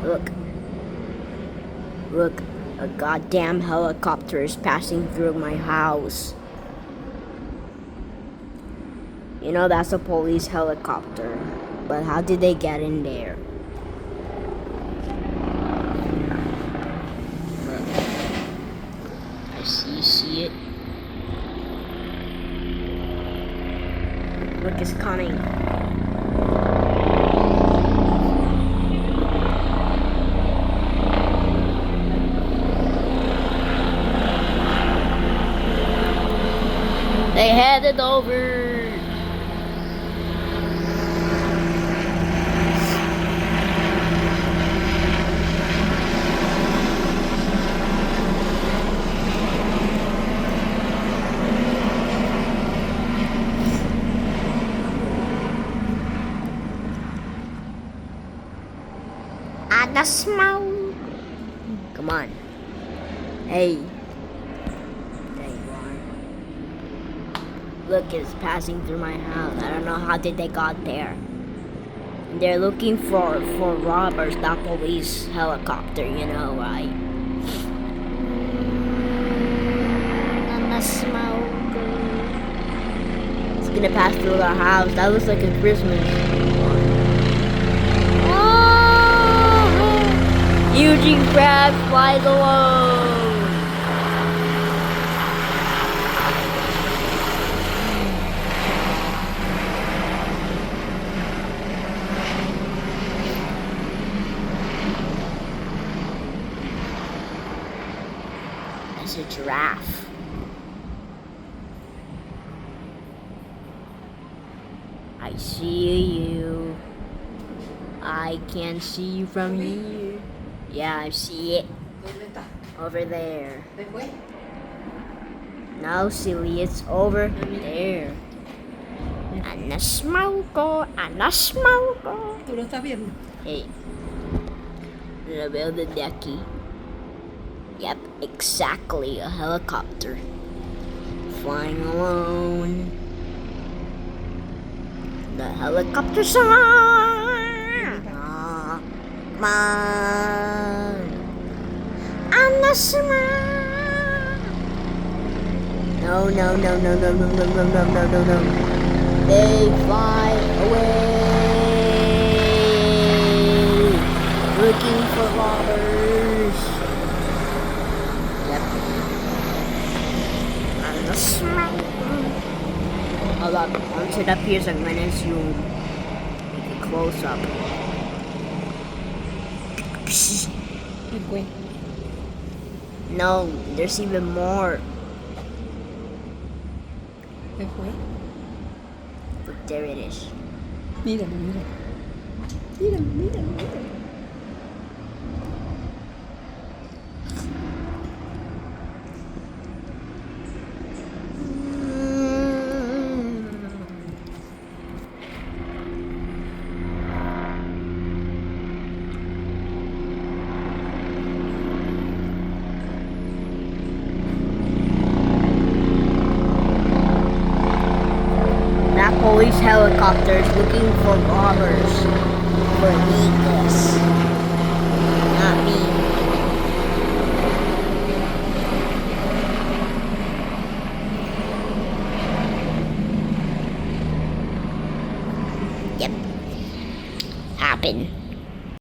Look. Look, a goddamn helicopter is passing through my house. You know, that's a police helicopter. But how did they get in there? Look. I see it. Look, it's coming. They headed over. At the smoke. Come on. Hey. There you are. Look, it's passing through my house. I don't know how did they got there. They're looking for robbers, not police helicopter, you know, right? And the smoke. It's gonna pass through our house. That looks like a Christmas. Eugene Crab flies alone. That's a giraffe. I see you. I can see you from here. Yeah, I see it. Over there. No, silly, it's over there. And the smoke, and the smoke. ¿Tú lo estás viendo? Hey. Reveal the decky. Yep, exactly, a helicopter. Flying alone. The helicopter song. Come on. And the smoke. No. They fly away. Looking for robbers. Yep. And the smoke. Hold on. Once it appears, I'm gonna zoom. Make it close up. No, there's even more. Look, there it is. Míralo. Police helicopters looking for robbers for vehicles. Not me. Yep. Happened.